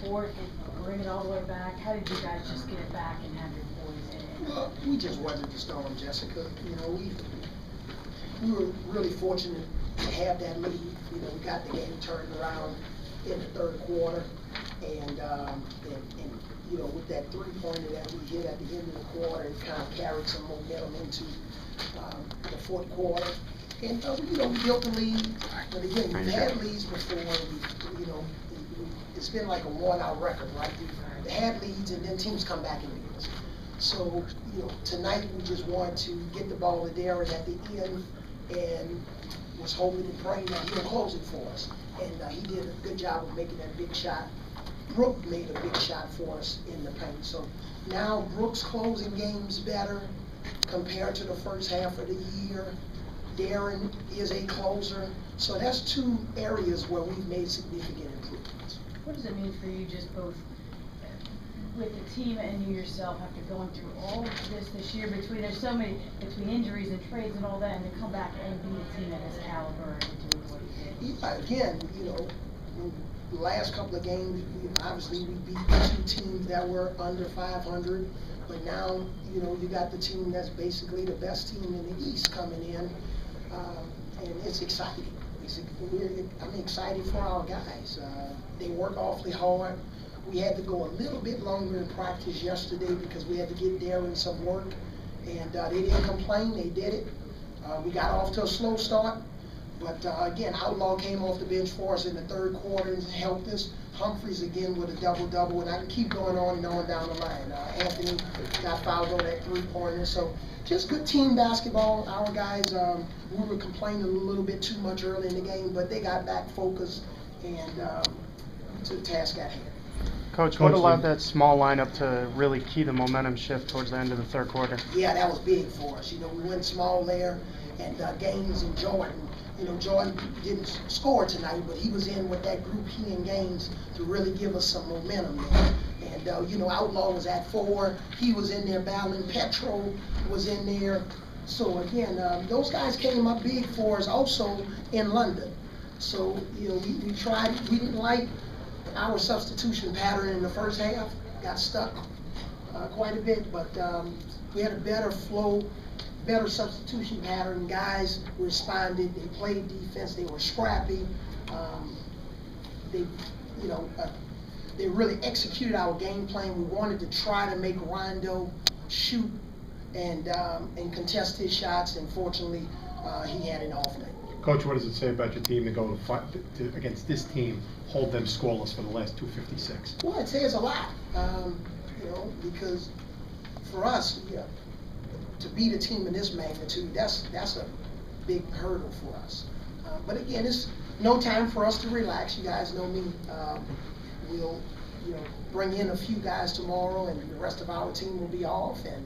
fourth and bring it all the way back? How did you guys just get it back and have your boys in it? Well, we just weathered the storm, Jessica. You know, we were really fortunate to have that lead. You know, we got the game turned around in the third quarter, and you know, with that three-pointer that we hit at the end of the quarter, it kind of carried some momentum into the fourth quarter. And you know, we built the lead, but again, we've had leads before. You know, it's been like a worn-out record, right? We've had leads, and then teams come back and beat us. So, you know, tonight we just wanted to get the ball to Deron at the end, and was hoping and praying that he'll close it for us. And he did a good job of making that big shot. Brook made a big shot for us in the paint. So now Brook's closing games better compared to the first half of the year. Deron is a closer. So that's two areas where we've made significant improvements. What does it mean for you, just both with the team and you yourself, after going through all of this year, there's so many, between injuries and trades and all that, and to come back and be a team at this caliber and doing what you did? Yeah, again, you know, the last couple of games, obviously we beat two teams that were under 500, but now, you know, you got the team that's basically the best team in the East coming in, and it's exciting. I'm excited for our guys. They work awfully hard. We had to go a little bit longer in practice yesterday because we had to get Deron some work, and they didn't complain. They did it. We got off to a slow start, but again, Outlaw came off the bench for us in the third quarter and helped us. Humphries again with a double-double, and I can keep going on and on down the line. Anthony got fouled on that three-pointer, so just good team basketball. Our guys, we were complaining a little bit too much early in the game, but they got back focused and to the task at hand. Coach, what allowed that small lineup to really key the momentum shift towards the end of the third quarter? Yeah, that was big for us. You know, we went small there, and Gaines and Jordan. You know, Jordan didn't score tonight, but he was in with that group, he and Gaines, to really give us some momentum there. And, you know, Outlaw was at 4. He was in there battling. Petro was in there. So, again, those guys came up big for us also in London. So, you know, we tried. We didn't like our substitution pattern in the first half. Got stuck quite a bit, but we had a better flow, better substitution pattern. Guys responded. They played defense. They were scrappy. You know, they really executed our game plan. We wanted to try to make Rondo shoot and contest his shots, and fortunately, he had an off night. Coach, what does it say about your team to go against this team, hold them scoreless for the last 256? Well, it says a lot, you know, because for us, you know, to beat a team in this magnitude, that's a big hurdle for us. But again, it's no time for us to relax. You guys know me. We'll, you know, bring in a few guys tomorrow, and the rest of our team will be off, and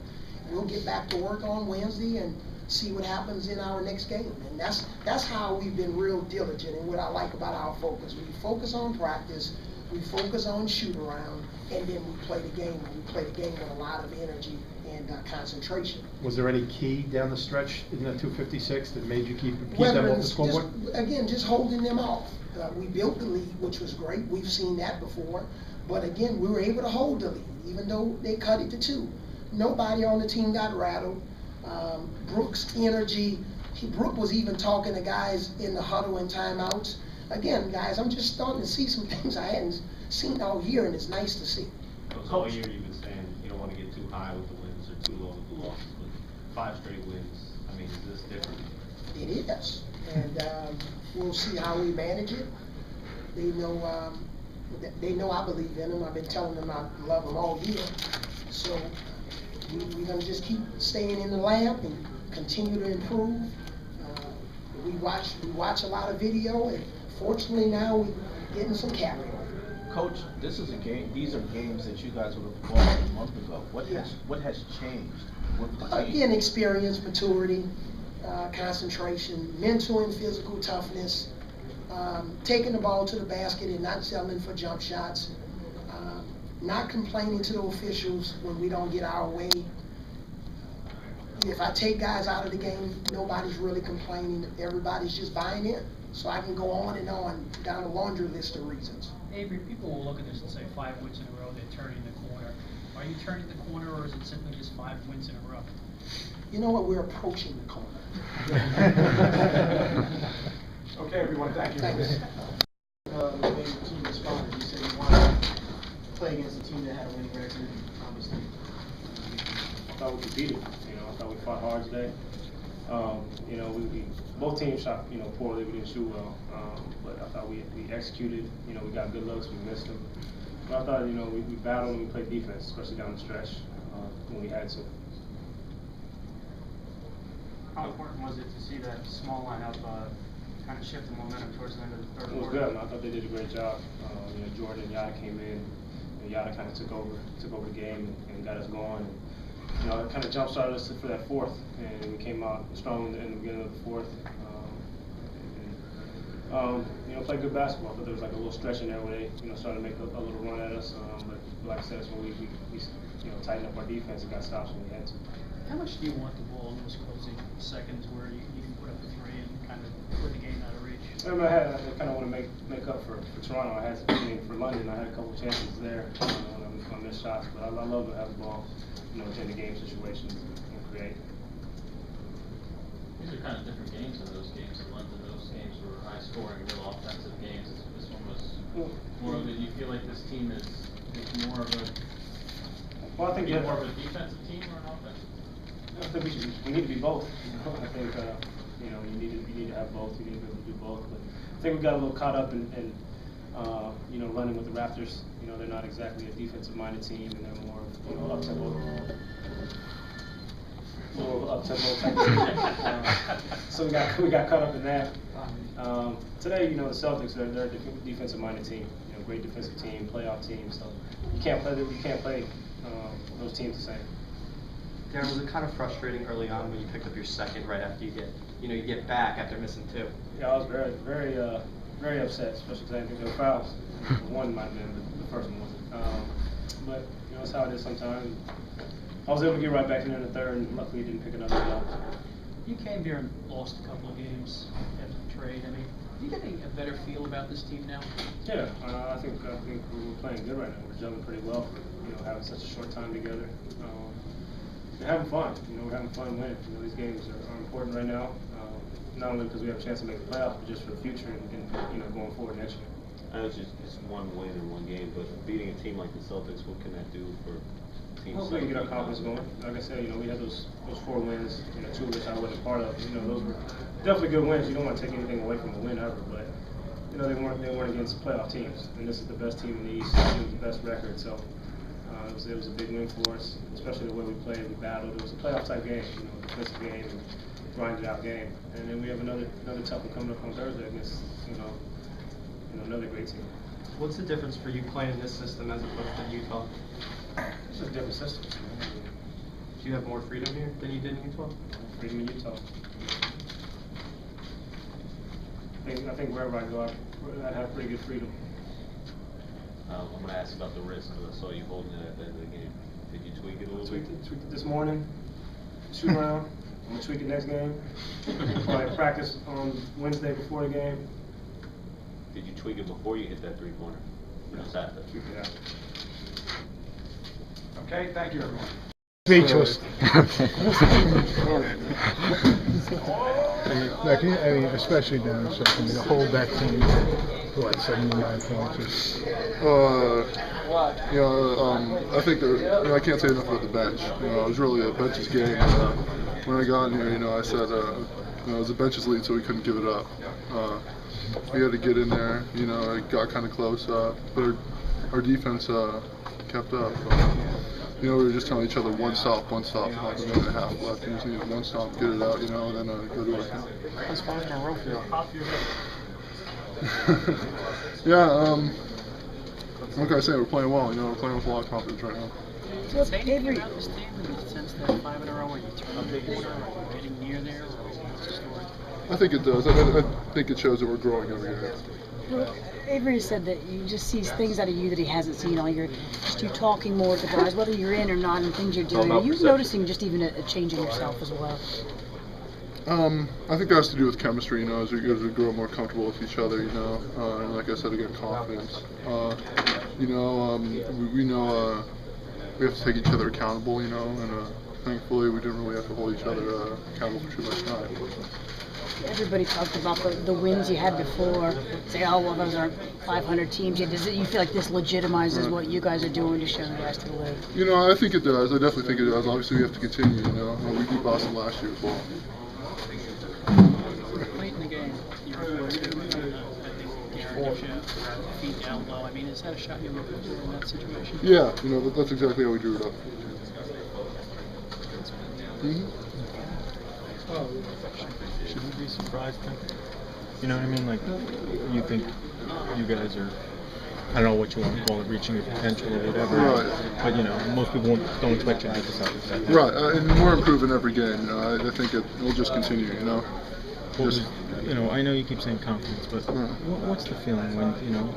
we'll get back to work on Wednesday and see what happens in our next game. And that's how we've been real diligent, and what I like about our focus. We focus on practice, we focus on shoot around, and then we play the game. And we play the game with a lot of energy and concentration. Was there any key down the stretch in the 256 that made you keep them off the scoreboard? Again, just holding them off. We built the lead, which was great. We've seen that before. But again, we were able to hold the lead, even though they cut it to 2. Nobody on the team got rattled. Brook's energy, Brook was even talking to guys in the huddle and timeouts. Again, guys, I'm just starting to see some things I hadn't seen all year, and it's nice to see. So all year you've been saying you don't want to get too high with the wins or too low with the losses, but 5 straight wins, I mean, is this different? It is, and we'll see how we manage it. They know I believe in them. I've been telling them I love them all year. So we're going to just keep staying in the lab and continue to improve. We watch a lot of video, and fortunately now we're getting some carryover. Coach, this is a game. These are games that you guys would have won a month ago. What has changed with the team? Again, experience, maturity, concentration, mental and physical toughness, taking the ball to the basket and not settling for jump shots, not complaining to the officials when we don't get our way. If I take guys out of the game, nobody's really complaining. Everybody's just buying in. So I can go on and on down a laundry list of reasons. Avery, people will look at this and say 5 wins in a row, they're turning the corner. Are you turning the corner, or is it simply just 5 wins in a row? You know what, we're approaching the corner. Okay, everyone, thank you. Thanks. The way the team responded, you said you wanted to play against a team that had a winning record, obviously. I thought we could beat it. I thought we fought hard today. We both teams shot, poorly. We didn't shoot well. But I thought we executed. We got good looks. We missed them. But I thought, we battled and we played defense, especially down the stretch when we had to. How important was it to see that small lineup kind of shift the momentum towards the end of the third It was quarter? good. I thought they did a great job. Jordan and Yada came in. Yada kind of took over the game and got us going. It kind of jump started us for that fourth, and we came out strong in the beginning of the fourth. Played good basketball, but there was like a little stretch in there where they, started to make a little run at us. But like I said, that's when we tightened up our defense and got stops when we had to. How much do you want the ball in those closing seconds where you can put up a 3 and kind of put the game out of reach? I kind of want to make up for Toronto. I had for London. I had a couple of chances there on missed shots, but I love to have the ball, within the game situations and create. These are kind of different games than those games in London. Those games were high scoring, real offensive games. This one was more of a, do you feel like this team is more of a, well, I think more of a defensive team or an offensive? I think we need to be both. I think you need to have both. You need to be able to do both. But I think we got a little caught up in running with the Raptors. They're not exactly a defensive-minded team, and they're more up-tempo type of team. So we got caught up in that. Today, the Celtics, they're a defensive-minded team. Great defensive team, playoff team. So you can't play those teams the same. Deron, was it kind of frustrating early on when you picked up your second right after you get back after missing 2? Yeah, I was very upset, especially because I didn't think there were fouls. One might have been, but the first one wasn't. But that's how it is sometimes. I was able to get right back in there in the third, and luckily didn't pick another foul. You came here and lost a couple of games after the trade. I mean, you getting a better feel about this team now? Yeah, I think we're playing good right now. We're gelling pretty well for having such a short time together. We're having fun. We're having fun winning. These games are important right now. Not only because we have a chance to make the playoffs, but just for the future and going forward next year. I know it's one win in one game, but beating a team like the Celtics, what can that do for teams? Hopefully, we get our confidence going. Like I said, we had those 4 wins, 2 of which I wasn't a part of. Those were definitely good wins. You don't want to take anything away from a win ever, but they weren't against playoff teams, and this is the best team in the East. It was the best record, so it was a big win for us, especially the way we played. We battled. It was a playoff type game, defensive game, and grinded out game. And then we have another tough one coming up on Thursday against another great team. What's the difference for you playing in this system as opposed to Utah? It's just a different system. Do you have more freedom here than you did in Utah? Freedom in Utah. I think wherever I go, I have pretty good freedom. I'm going to ask about the wrist because I saw you holding it at the end of the game. Did you tweak it a little bit? Tweaked it this morning. Shoot around. I'm going to tweak it next game. Probably practice on Wednesday before the game. Did you tweak it before you hit that 3-pointer? Or just after? Tweak it after. Okay, thank you, everyone. Speechless. Especially down second, to hold that team to 79 points. I think that I can't say enough about the bench. It was really a bench's game. When I got in here, I said it was a bench's lead, so we couldn't give it up. We had to get in there. It got kind of close, but our defense kept up. We were just telling each other one stop, like a minute and a half left. You just need one stop, get it out, and then go to work. That's fine in a row for you. Yeah, like I say, we're playing well. We're playing with a lot of confidence right now. So it's Avery about this team in the sense that 5 in a row, are you turning the corner, are you getting near there, or what's the story? I think it does. I think it shows that we're growing every year. Well, Avery said that you just sees things out of you that he hasn't seen all year. Just you talking more with the guys, whether you're in or not, and things you're doing. Are you noticing just even a change in yourself as well? I think that has to do with chemistry, you know, as we grow more comfortable with each other, you know, and like I said, again, confidence. You know, we know we have to take each other accountable, you know, and thankfully we didn't really have to hold each other accountable for too much time. Everybody talked about the wins you had before. Say, oh, well, those aren't 500 teams yet. Does it, you feel like this legitimizes what you guys are doing to show the rest of the league? You know, I think it does. I definitely think it does. Obviously, we have to continue, you know. We beat Boston last year as well. Late in the game, you were 4-2. I think Deron gives you feet down low. I mean, is that a shot you're looking for in that situation? Yeah, you know, that's exactly how we drew it up. Should we be surprised then? You know what I mean? Like, you think you guys are, I don't know what you want to call it, reaching your potential or whatever. Right. But, you know, most people don't expect you to beat the Celtics. Right, and we're improving every game. You know, I think it'll just continue, you know. You know, I know you keep saying confidence, but what's the feeling when, you know,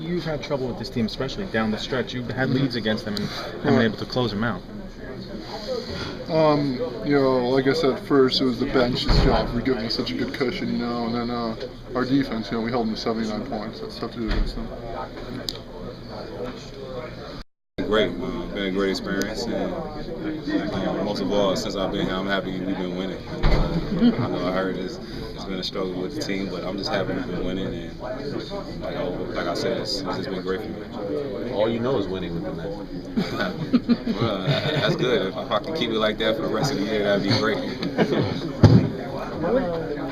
you've had trouble with this team, especially down the stretch. You've had leads against them and haven't been able to close them out. You know, like I said, first it was the bench's job for giving us such a good cushion, you know, and then our defense, you know, we held them to 79 points. That's tough to do against them. Great, been a great experience, and most of all, since I've been here, I'm happy we've been winning. I know I heard it's been a struggle with the team, but I'm just happy we've been winning, and like I said, it's just been great for me. All you know is winning with the Nets. Well, that's good. If I can keep it like that for the rest of the year, that'd be great.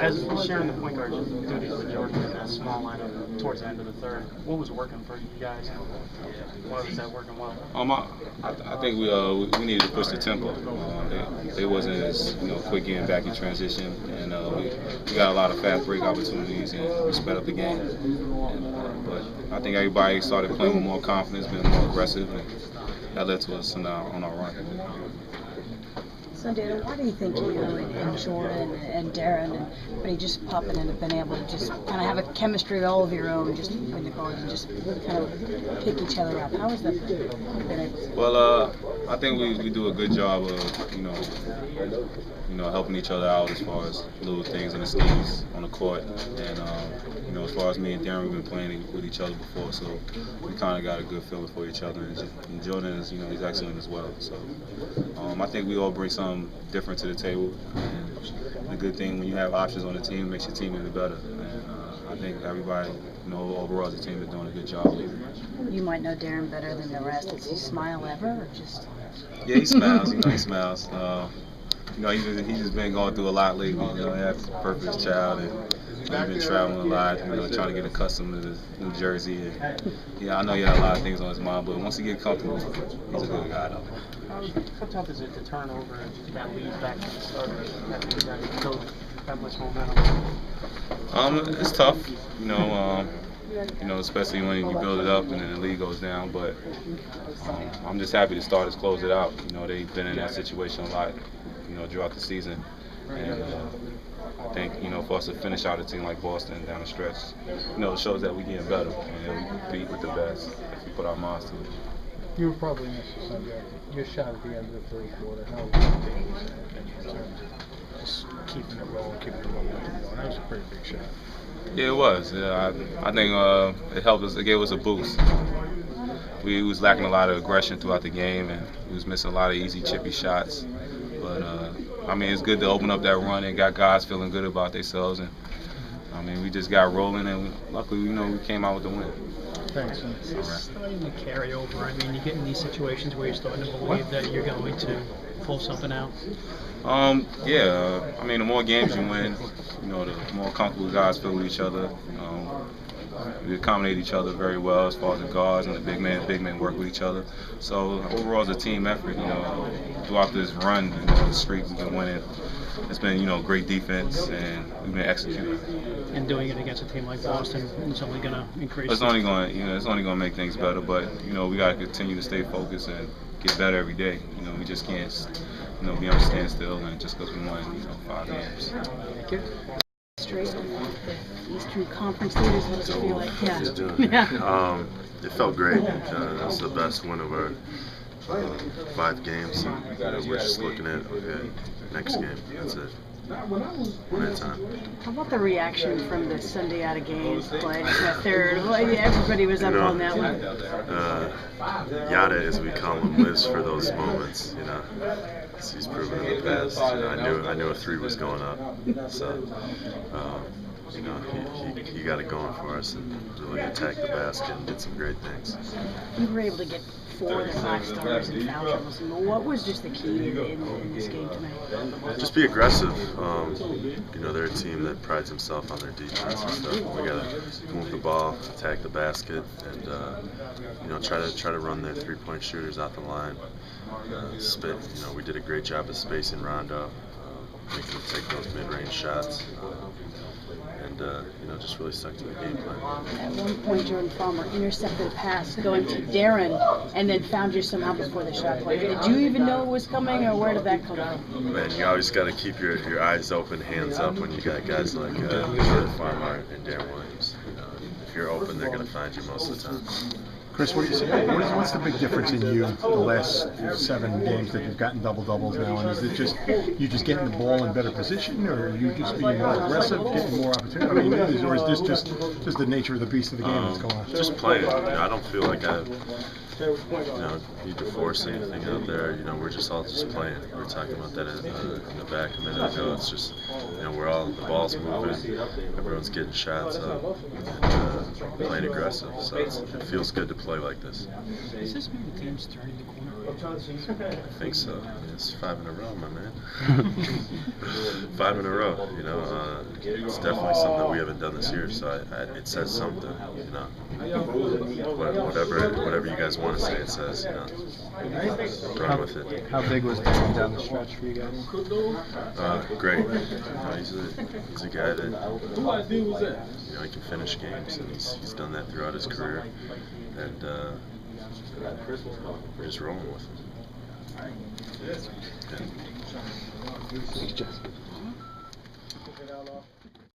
As sharing the point guard duties with Jordan in that small lineup towards the end of the third, what was working for you guys? Why was that working well? I think we needed to push the tempo. They wasn't as quick getting back in transition, and we got a lot of fast break opportunities, and we sped up the game. But I think everybody started playing with more confidence, being more aggressive, and that led to us on our run. Sundiata, why do you think you and Jordan and Deron and everybody just popping in have been able to just kind of have a chemistry all of your own, just in the guards and just kind of pick each other up? How has that been able to? Well, I think we do a good job of helping each other out as far as little things in the schemes on the court, and as far as me and Deron, we've been playing with each other before, so we kind of got a good feeling for each other. And Jordan is, he's excellent as well. So I think we all bring something different to the table. And the good thing when you have options on the team, it makes your team even better. And I think everybody, overall, the team is doing a good job. You might know Deron better than the rest. Does he smile ever, or just? Yeah, he smiles. He smiles. He's just been going through a lot lately. He had a perfect child, and he's been traveling a lot, trying to get accustomed to New Jersey. And, I know he had a lot of things on his mind, but once he gets comfortable, he's a good guy, though. How tough is it to turn over that lead back to the starters after you guys build that much momentum? It's tough, especially when you build it up and then the lead goes down. But I'm just happy the starters close it out. They've been in that situation a lot, throughout the season. And I think, for us to finish out a team like Boston down the stretch, it shows that we're getting better and we compete with the best if we put our minds to it. You were probably missing Sunday. Your shot at the end of the third quarter. How was it? Just keeping it rolling, keeping the momentum going. That was a pretty big shot. Yeah, it was. Yeah, I think it helped us. It gave us a boost. We was lacking a lot of aggression throughout the game, and we was missing a lot of easy, chippy shots. But it's good to open up that run and got guys feeling good about themselves. And we just got rolling, and luckily, we came out with the win. Thanks. It's starting to carry over. You get in these situations where you're starting to believe that you're going to pull something out. The more games you win, the more comfortable guys feel with each other. We accommodate each other very well as far as the guards and the big men work with each other. So overall, it's a team effort. Throughout this run, the streak we've been winning, it's been great defense, and we've been executing. And doing it against a team like Boston, it's only going to increase. It's only going to make things better. But we got to continue to stay focused and get better every day. We just can't be on a standstill and just because we won 5 games. Thank you. Straight on the Eastern Conference leaders, what does it feel like? Yeah. It felt great. That's the best win of our 5 games. And, we're just looking at next game. That's it. one at a time. How about the reaction from the Sundiata Gaines play? That third, well, everybody was up on that one. Yada, as we call him, lives for those moments. As he's proven in the past. I knew a three was going up, so he got it going for us and really attacked the basket and did some great things. You were able to get 4 of the 5 starters in foul trouble. What was just the key in this game tonight? Just be aggressive. They're a team that prides themselves on their defense and stuff. We gotta move the ball, attack the basket, and try to run their 3-point shooters out the line. We did a great job of spacing Rondo, making him take those mid-range shots. And just really stuck to the game plan. At one point, Jordan Farmer intercepted a pass going to Deron and then found you somehow before the shot clock. Did you even know it was coming, or where did that come from? Man, you always got to keep your eyes open, hands up when you got guys like Jordan Farmer and Deron Williams. If you're open, they're going to find you most of the time. Kris, what do you say? What's the big difference in you the last 7 games that you've gotten double-doubles now? And is it just you just getting the ball in better position, or are you just being more aggressive, getting more opportunity? I mean, or is this just the nature of the beast of the game that's going on? Just playing. I don't feel like I need to force anything out there. We're just all just playing. We were talking about that in the back a minute ago. It's just, the ball's moving, everyone's getting shots up, and playing aggressive. So it feels good to play like this. Is this maybe the team's turning the corner? I think so. It's 5 in a row, my man. 5 in a row. It's definitely something that we haven't done this year. So it says something. Whatever you guys want to say, it says. Run with it. How big was Deron down the stretch for you guys? Great. He's a guy that he can finish games, and he's done that throughout his career. And we're just rolling with him. Thanks, Jess.